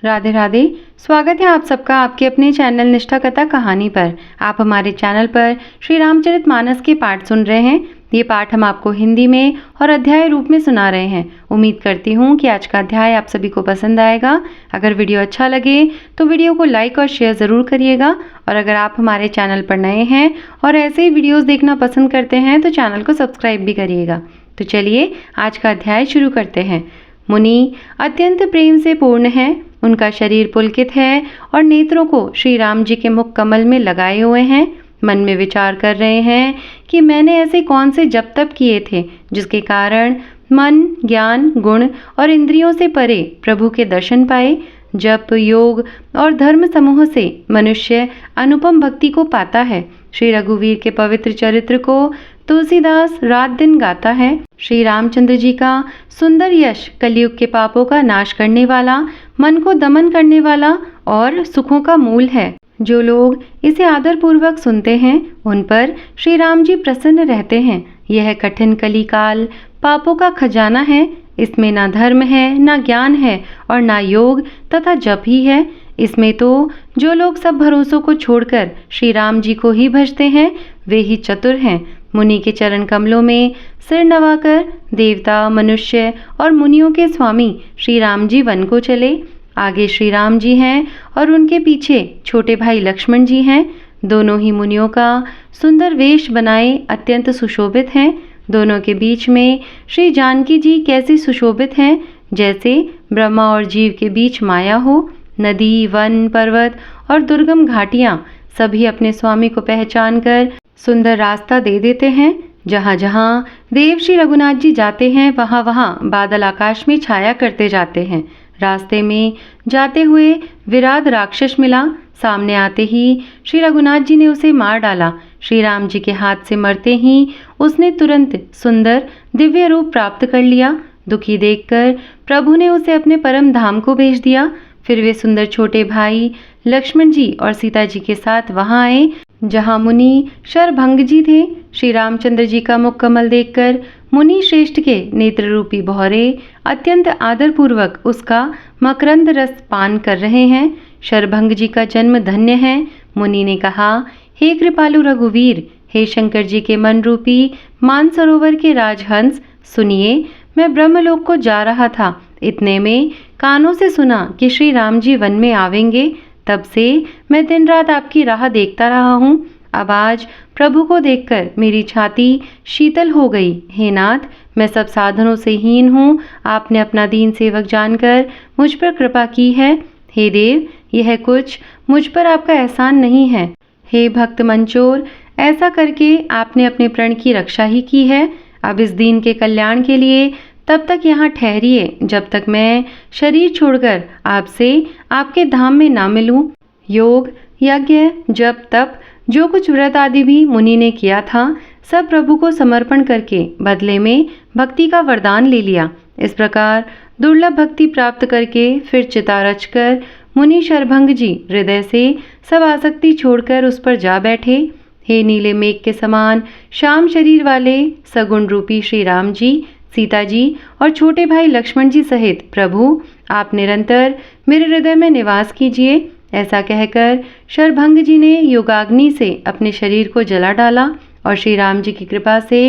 राधे राधे। स्वागत है आप सबका आपके अपने चैनल निष्ठा कथा कहानी पर। आप हमारे चैनल पर श्री रामचरितमानस के पाठ सुन रहे हैं। ये पाठ हम आपको हिंदी में और अध्याय रूप में सुना रहे हैं। उम्मीद करती हूँ कि आज का अध्याय आप सभी को पसंद आएगा। अगर वीडियो अच्छा लगे तो वीडियो को लाइक और शेयर ज़रूर करिएगा। और अगर आप हमारे चैनल पर नए हैं और ऐसे ही वीडियोज़ देखना पसंद करते हैं तो चैनल को सब्सक्राइब भी करिएगा। तो चलिए आज का अध्याय शुरू करते हैं। मुनि अत्यंत प्रेम से पूर्ण है, उनका शरीर पुलकित है और नेत्रों को श्री राम जी के मुख कमल में लगाए हुए हैं। मन में विचार कर रहे हैं कि मैंने ऐसे कौन से जप तप किए थे जिसके कारण मन, ज्ञान, गुण और इंद्रियों से परे प्रभु के दर्शन पाए। जप, योग और धर्म समूह से मनुष्य अनुपम भक्ति को पाता है। श्री रघुवीर के पवित्र चरित्र को तुलसीदास रात दिन गाता है। श्री रामचंद्र जी का सुंदर यश कलयुग के पापों का नाश करने वाला, मन को दमन करने वाला और सुखों का मूल है। जो लोग इसे आदर पूर्वक सुनते हैं उन पर श्री राम जी प्रसन्न रहते हैं। यह कठिन कलिकाल पापों का खजाना है। इसमें ना धर्म है, ना ज्ञान है और ना योग तथा जप ही है। इसमें तो जो लोग सब भरोसों को छोड़कर श्री राम जी को ही भजते हैं वे ही चतुर हैं। मुनि के चरण कमलों में सिर नवाकर देवता, मनुष्य और मुनियों के स्वामी श्री राम जी वन को चले। आगे श्री राम जी हैं और उनके पीछे छोटे भाई लक्ष्मण जी हैं। दोनों ही मुनियों का सुंदर वेश बनाए अत्यंत सुशोभित हैं। दोनों के बीच में श्री जानकी जी कैसी सुशोभित हैं, जैसे ब्रह्मा और जीव के बीच माया हो। नदी, वन, पर्वत और दुर्गम घाटियाँ सभी अपने स्वामी को पहचान कर सुंदर रास्ता दे देते हैं। जहाँ जहाँ देव श्री रघुनाथ जी जाते हैं वहाँ वहाँ बादल आकाश में छाया करते जाते हैं। रास्ते में जाते हुए विराट राक्षस मिला। सामने आते ही श्री रघुनाथ जी ने उसे मार डाला। श्री राम जी के हाथ से मरते ही उसने तुरंत सुंदर दिव्य रूप प्राप्त कर लिया। दुखी देखकर प्रभु ने उसे अपने परम धाम को भेज दिया। फिर वे सुंदर छोटे भाई लक्ष्मण जी और सीता जी के साथ वहां आए जहां मुनि शरभंग जी थे। श्री रामचंद्र जी का मुख कमल देखकर मुनि श्रेष्ठ के नेत्र रूपी बहरे अत्यंत आदर पूर्वक उसका मकरंद रस पान कर रहे हैं। शरभंग जी का जन्म धन्य है। मुनि ने कहा, हे कृपालु रघुवीर, हे शंकर जी के मन रूपी मानसरोवर के राजहंस, सुनिए, मैं ब्रह्मलोक को जा रहा था। इतने में कानों से सुना कि श्री राम जी वन में आवेंगे। तब से मैं दिन रात आपकी राह देखता रहा हूँ। अब आज प्रभु को देखकर मेरी छाती शीतल हो गई। हे नाथ, मैं सब साधनों से हीन हूँ। आपने अपना दीन सेवक जानकर मुझ पर कृपा की है। हे देव, यह कुछ मुझ पर आपका एहसान नहीं है। हे भक्त मंचोर, ऐसा करके आपने अपने प्रण की रक्षा ही की है। अब इस दीन के कल्याण के लिए तब तक यहाँ ठहरिए जब तक मैं शरीर छोड़कर आपसे आपके धाम में ना मिलूं। योग, यज्ञ, जप, तप, जो कुछ व्रत आदि भी मुनि ने किया था सब प्रभु को समर्पण करके बदले में भक्ति का वरदान ले लिया। इस प्रकार दुर्लभ भक्ति प्राप्त करके फिर चिता रचकर मुनि शरभंग जी हृदय से सब आसक्ति छोड़कर उस पर जा बैठे। हे नीले मेघ के समान श्याम शरीर वाले सगुण रूपी श्री राम जी, सीता जी और छोटे भाई लक्ष्मण जी सहित प्रभु, आप निरंतर मेरे हृदय में निवास कीजिए। ऐसा कहकर शरभंग जी ने योगाग्नि से अपने शरीर को जला डाला और श्री राम जी की कृपा से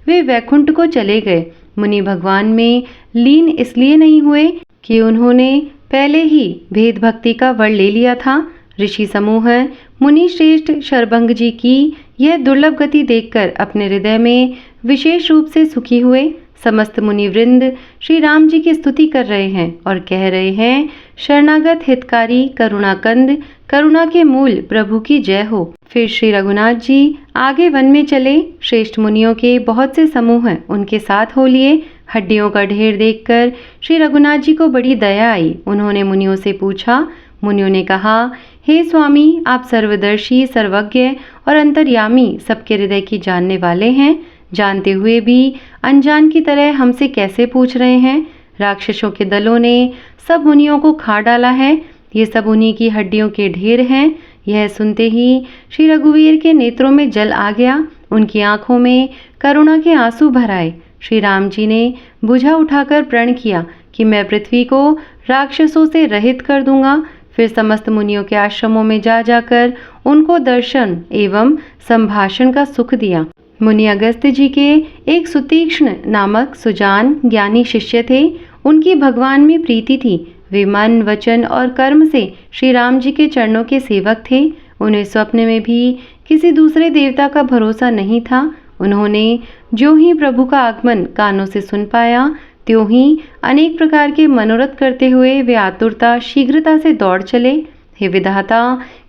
वे वैकुंठ को चले गए। मुनि भगवान में लीन इसलिए नहीं हुए कि उन्होंने पहले ही भेद भक्ति का वर ले लिया था। ऋषि समूह मुनि श्रेष्ठ शरभंग जी की यह दुर्लभ गति देखकर अपने हृदय में विशेष रूप से सुखी हुए। समस्त मुनि वृंद श्री राम जी की स्तुति कर रहे हैं और कह रहे हैं, शरणागत हितकारी करुणाकंद, करुणा के मूल प्रभु की जय हो। फिर श्री रघुनाथ जी आगे वन में चले। श्रेष्ठ मुनियों के बहुत से समूह उनके साथ हो लिए। हड्डियों का ढेर देखकर श्री रघुनाथ जी को बड़ी दया आई। उन्होंने मुनियों से पूछा। मुनियों ने कहा, हे स्वामी, आप सर्वदर्शी, सर्वज्ञ और अंतर्यामी, सबके हृदय की जानने वाले हैं। जानते हुए भी अनजान की तरह हमसे कैसे पूछ रहे हैं? राक्षसों के दलों ने सब मुनियों को खा डाला है। ये सब उन्हीं की हड्डियों के ढेर हैं। यह सुनते ही श्री रघुवीर के नेत्रों में जल आ गया। उनकी आंखों में करुणा के आंसू भर आए। श्री राम जी ने भुजा उठाकर प्रण किया कि मैं पृथ्वी को राक्षसों से रहित कर दूंगा। फिर समस्त मुनियों के आश्रमों में जा जाकर उनको दर्शन एवं संभाषण का सुख दिया। मुनि अगस्त्य जी के एक सुतीक्ष्ण नामक सुजान ज्ञानी शिष्य थे। उनकी भगवान में प्रीति थी। वे मन, वचन और कर्म से श्री राम जी के चरणों के सेवक थे। उन्हें स्वप्न में भी किसी दूसरे देवता का भरोसा नहीं था। उन्होंने जो ही प्रभु का आगमन कानों से सुन पाया, त्यों ही अनेक प्रकार के मनोरथ करते हुए वे आतुरता शीघ्रता से दौड़ चले। हे विधाता,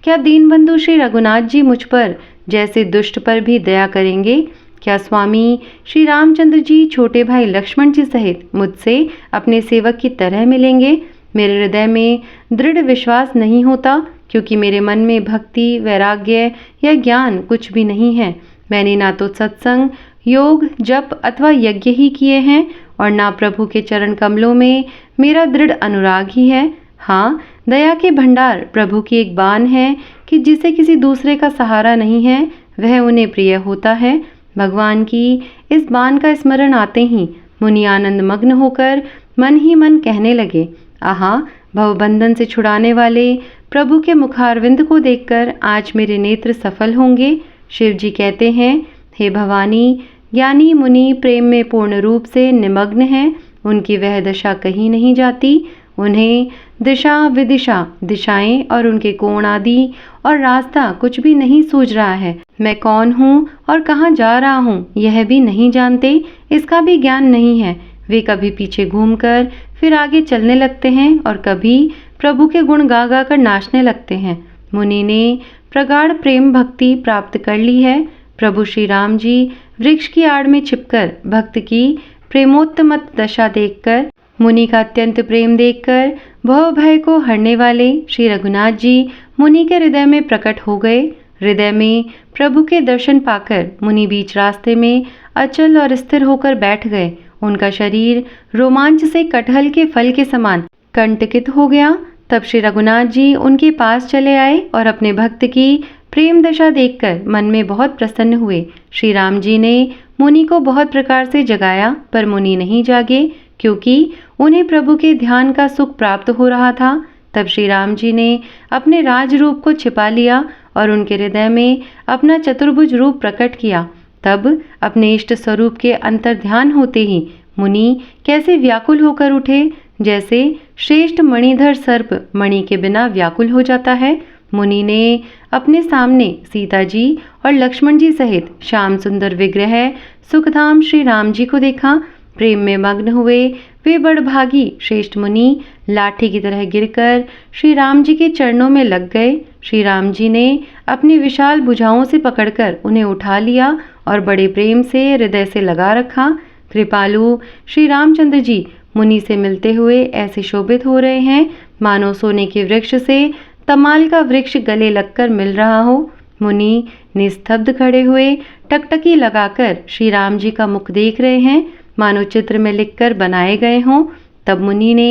क्या दीनबंधु श्री रघुनाथ जी मुझ पर जैसे दुष्ट पर भी दया करेंगे? क्या स्वामी श्री रामचंद्र जी छोटे भाई लक्ष्मण जी सहित मुझसे अपने सेवक की तरह मिलेंगे? मेरे हृदय में दृढ़ विश्वास नहीं होता, क्योंकि मेरे मन में भक्ति, वैराग्य या ज्ञान कुछ भी नहीं है। मैंने ना तो सत्संग, योग, जप अथवा यज्ञ ही किए हैं और ना प्रभु के चरण कमलों में मेरा दृढ़ अनुराग ही है। हाँ, दया के भंडार प्रभु की एक बान है कि जिसे किसी दूसरे का सहारा नहीं है, वह उन्हें प्रिय होता है। भगवान की इस बान का स्मरण आते ही मुनि आनंद मग्न होकर मन ही मन कहने लगे, आहा, भवबंधन से छुड़ाने वाले प्रभु के मुखारविंद को देखकर आज मेरे नेत्र सफल होंगे। शिव जी कहते हैं, हे भवानी, ज्ञानी मुनि प्रेम में पूर्ण रूप से निमग्न हैं। उनकी वह दशा कहीं नहीं जाती। उन्हें दिशा विदिशा, दिशाएं और उनके कोण आदि और रास्ता कुछ भी नहीं सूझ रहा है। मैं कौन हूँ और कहाँ जा रहा हूँ यह भी नहीं जानते, इसका भी ज्ञान नहीं है। वे कभी पीछे घूमकर फिर आगे चलने लगते हैं और कभी प्रभु के गुण गा गा कर नाचने लगते हैं। मुनि ने प्रगाढ़ प्रेम भक्ति प्राप्त कर ली है। प्रभु श्री राम जी वृक्ष की आड़ में छिपकर भक्त की प्रेमोत्तमत दशा देखकर, मुनि का अत्यंत प्रेम देखकर भव भय को हरने वाले श्री रघुनाथ जी मुनि के हृदय में प्रकट हो गए। हृदय में प्रभु के दर्शन पाकर मुनि बीच रास्ते में अचल और स्थिर होकर बैठ गए। उनका शरीर रोमांच से कटहल के फल के समान कंटकित हो गया। तब श्री रघुनाथ जी उनके पास चले आए और अपने भक्त की प्रेम दशा देखकर मन में बहुत प्रसन्न हुए। श्री राम जी ने मुनि को बहुत प्रकार से जगाया, पर मुनि नहीं जागे, क्योंकि उन्हें प्रभु के ध्यान का सुख प्राप्त हो रहा था। तब श्री राम जी ने अपने राज रूप को छिपा लिया और उनके हृदय में अपना चतुर्भुज रूप प्रकट किया। तब अपने इष्ट स्वरूप के अंतर ध्यान होते ही मुनि कैसे व्याकुल होकर उठे, जैसे श्रेष्ठ मणिधर सर्प मणि के बिना व्याकुल हो जाता है। मुनि ने अपने सामने सीता जी और लक्ष्मण जी सहित श्याम सुंदर विग्रह सुखधाम श्री राम जी को देखा। प्रेम में मग्न हुए वे बड़भागी श्रेष्ठ मुनि लाठी की तरह गिरकर श्री राम जी के चरणों में लग गए। श्री राम जी ने अपनी विशाल भुजाओं से पकड़कर उन्हें उठा लिया और बड़े प्रेम से हृदय से लगा रखा। कृपालु श्री रामचंद्र जी मुनि से मिलते हुए ऐसे शोभित हो रहे हैं, मानो सोने के वृक्ष से तमाल का वृक्ष गले लगकर मिल रहा हो। मुनि निस्तब्ध खड़े हुए टकटकी लगाकर श्री राम जी का मुख देख रहे हैं, मानो चित्र में लिखकर बनाए गए हों। तब मुनि ने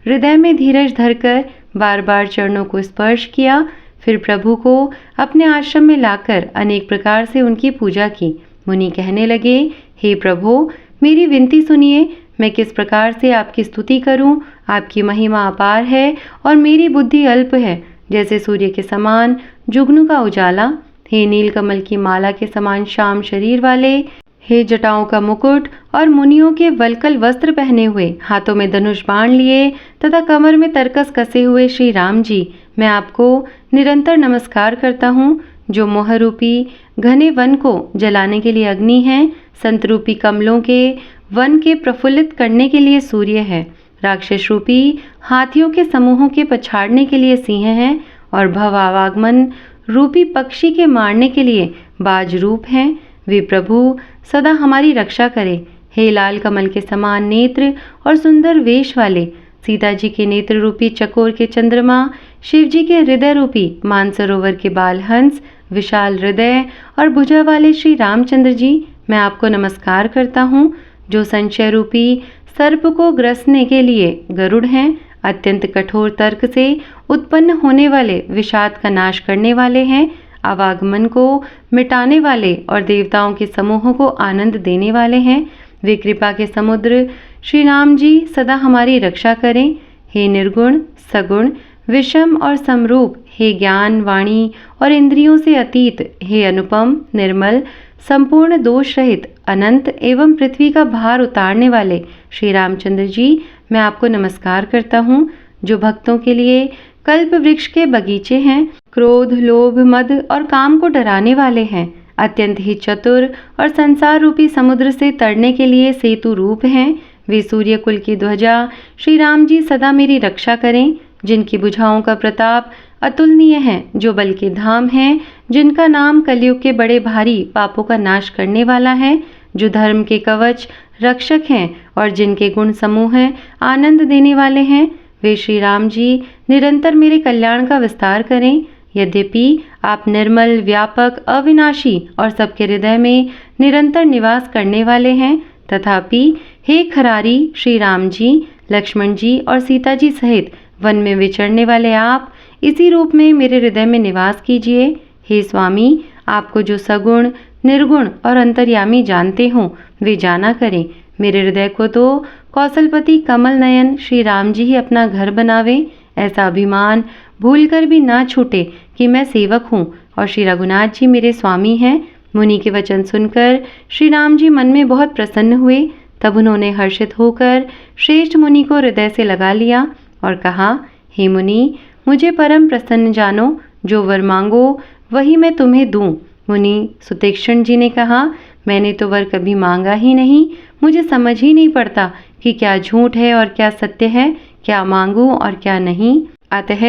हृदय में धीरज धरकर बार बार चरणों को स्पर्श किया, फिर प्रभु को अपने आश्रम में लाकर अनेक प्रकार से उनकी पूजा की। मुनि कहने लगे, हे प्रभु, मेरी विनती सुनिए। मैं किस प्रकार से आपकी स्तुति करूं? आपकी महिमा अपार है और मेरी बुद्धि अल्प है। जैसे सूर्य के समान जुगनू का उजाला, हे नीलकमल की माला के समान श्याम शरीर वाले, हे जटाओं का मुकुट और मुनियों के वलकल वस्त्र पहने हुए, हाथों में धनुष बाण लिए तथा कमर में तरकस कसे हुए श्री राम जी, मैं आपको निरंतर नमस्कार करता हूँ। जो मोह रूपी घने वन को जलाने के लिए अग्नि है, संत रूपी कमलों के वन के प्रफुल्लित करने के लिए सूर्य है, राक्षस रूपी हाथियों के समूहों के पछाड़ने के लिए सिंह है और भवावागमन रूपी पक्षी के मारने के लिए बाज रूप हैं। वे प्रभु सदा हमारी रक्षा करे। हे लाल कमल के समान नेत्र और सुंदर वेश वाले, सीता जी के नेत्र रूपी चकोर के चंद्रमा, शिव जी के हृदय रूपी मानसरोवर के बाल हंस, विशाल हृदय और भुजा वाले श्री रामचंद्र जी, मैं आपको नमस्कार करता हूँ। जो संशय रूपी सर्प को ग्रसने के लिए गरुड़ हैं, अत्यंत कठोर तर्क से उत्पन्न होने वाले विषाद का नाश करने वाले हैं, आवागमन को मिटाने वाले और देवताओं के समूहों को आनंद देने वाले हैं। वे कृपा के समुद्र श्री राम जी सदा हमारी रक्षा करें। हे निर्गुण, सगुण, विषम और समरूप, हे ज्ञान, वाणी और इंद्रियों से अतीत, हे अनुपम, निर्मल, संपूर्ण दोष रहित, अनंत एवं पृथ्वी का भार उतारने वाले श्री रामचंद्र जी, मैं आपको नमस्कार करता हूँ, जो भक्तों के लिए कल्प वृक्ष के बगीचे हैं, क्रोध, लोभ, मद और काम को डराने वाले हैं, अत्यंत ही चतुर और संसार रूपी समुद्र से तरने के लिए सेतु रूप हैं। वे सूर्य कुल की ध्वजा श्री राम जी सदा मेरी रक्षा करें, जिनकी भुजाओं का प्रताप अतुलनीय है, जो बल के धाम हैं, जिनका नाम कलयुग के बड़े भारी पापों का नाश करने वाला है, जो धर्म के कवच रक्षक हैं और जिनके गुण समूह हैं आनंद देने वाले हैं। वे श्री राम जी निरंतर मेरे कल्याण का विस्तार करें। यद्यपि आप निर्मल, व्यापक, अविनाशी और सबके हृदय में निरंतर निवास करने वाले हैं, तथापि हे खरारी श्री राम जी, लक्ष्मण जी और सीता जी सहित वन में विचरने वाले आप इसी रूप में मेरे हृदय में निवास कीजिए। हे स्वामी, आपको जो सगुण, निर्गुण और अंतर्यामी जानते हो वे जाना करें। मेरे हृदय को तो कौशलपति कमल नयन श्री राम जी ही अपना घर बनावे। ऐसा अभिमान भूलकर भी ना छूटे कि मैं सेवक हूँ और श्री रघुनाथ जी मेरे स्वामी हैं। मुनि के वचन सुनकर श्री राम जी मन में बहुत प्रसन्न हुए। तब उन्होंने हर्षित होकर श्रेष्ठ मुनि को हृदय से लगा लिया और कहा, हे मुनि, मुझे परम प्रसन्न जानो, जो वर मांगो वही मैं तुम्हें दूं। मुनि सुतीक्ष्ण जी ने कहा, मैंने तो वर कभी मांगा ही नहीं, मुझे समझ ही नहीं पड़ता कि क्या झूठ है और क्या सत्य है, क्या मांगूं और क्या नहीं। अतः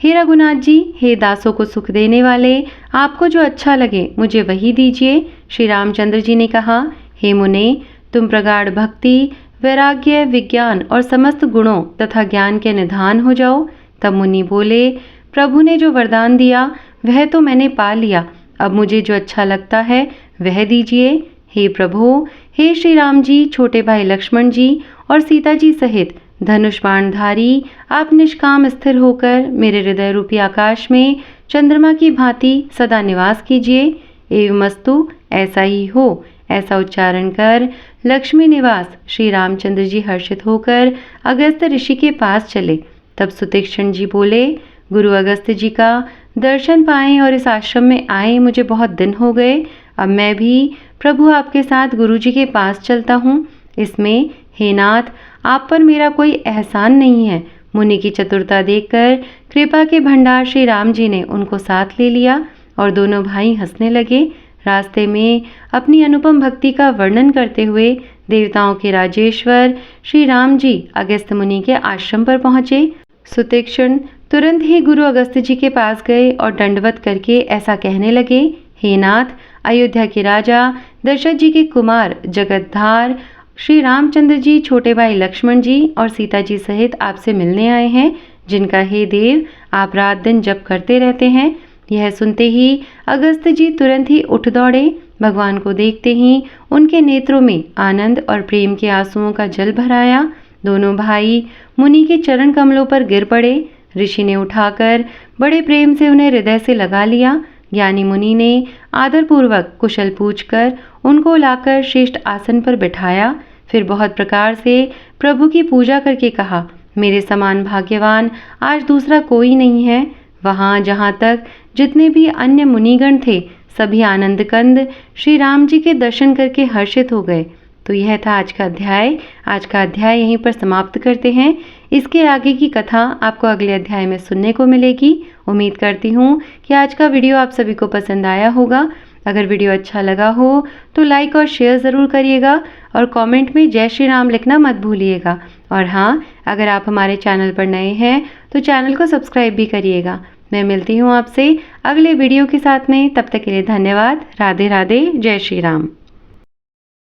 हे रघुनाथ जी, हे दासों को सुख देने वाले, आपको जो अच्छा लगे मुझे वही दीजिए। श्री रामचंद्र जी ने कहा, हे मुने, तुम प्रगाढ़ भक्ति, वैराग्य, विज्ञान और समस्त गुणों तथा ज्ञान के निधान हो जाओ। तब मुनि बोले, प्रभु ने जो वरदान दिया वह तो मैंने पा लिया, अब मुझे जो अच्छा लगता है वह दीजिए। हे प्रभु, हे श्री राम जी, छोटे भाई लक्ष्मण जी और सीता जी सहित धनुष बाणधारी, आप निष्काम स्थिर होकर मेरे हृदय रूपी आकाश में चंद्रमा की भांति सदा निवास कीजिए। एवमस्तु, ऐसा ही हो। ऐसा उच्चारण कर लक्ष्मी निवास श्री रामचंद्र जी हर्षित होकर अगस्त्य ऋषि के पास चले। तब सुतीक्ष्ण जी बोले, गुरु अगस्त्य जी का दर्शन पाए और इस आश्रम में आए मुझे बहुत दिन हो गए। अब मैं भी प्रभु आपके साथ गुरु जी के पास चलता हूँ। इसमें हे नाथ, आप पर मेरा कोई एहसान नहीं है। मुनि की चतुरता देखकर कृपा के भंडार श्री राम जी ने उनको साथ ले लिया और दोनों भाई हंसने लगे। रास्ते में अपनी अनुपम भक्ति का वर्णन करते हुए देवताओं के राजेश्वर श्री राम जी अगस्त्य मुनि के आश्रम पर पहुँचे। सुतीक्ष्ण तुरंत ही गुरु अगस्त्य जी के पास गए और दंडवत करके ऐसा कहने लगे, हे नाथ, अयोध्या के राजा दशरथ जी के कुमार जगतधार श्री रामचंद्र जी छोटे भाई लक्ष्मण जी और सीता जी सहित आपसे मिलने आए हैं, जिनका हे देव आप रात दिन जप करते रहते हैं। यह सुनते ही अगस्त्य जी तुरंत ही उठ दौड़े। भगवान को देखते ही उनके नेत्रों में आनंद और प्रेम के आंसुओं का जल भर आया। दोनों भाई मुनि के चरण कमलों पर गिर पड़े। ऋषि ने उठाकर बड़े प्रेम से उन्हें हृदय से लगा लिया। ज्ञानी मुनि ने आदरपूर्वक कुशल पूछकर उनको लाकर श्रेष्ठ आसन पर बिठाया। फिर बहुत प्रकार से प्रभु की पूजा करके कहा, मेरे समान भाग्यवान आज दूसरा कोई नहीं है। वहाँ जहाँ तक जितने भी अन्य मुनिगण थे सभी आनंद कंद श्री राम जी के दर्शन करके हर्षित हो गए। तो यह था आज का अध्याय। आज का अध्याय यहीं पर समाप्त करते हैं। इसके आगे की कथा आपको अगले अध्याय में सुनने को मिलेगी। उम्मीद करती हूँ कि आज का वीडियो आप सभी को पसंद आया होगा। अगर वीडियो अच्छा लगा हो तो लाइक और शेयर ज़रूर करिएगा और कमेंट में जय श्री राम लिखना मत भूलिएगा। और हाँ, अगर आप हमारे चैनल पर नए हैं तो चैनल को सब्सक्राइब भी करिएगा। मैं मिलती हूँ आपसे अगले वीडियो के साथ में। तब तक के लिए धन्यवाद। राधे राधे। जय श्री राम।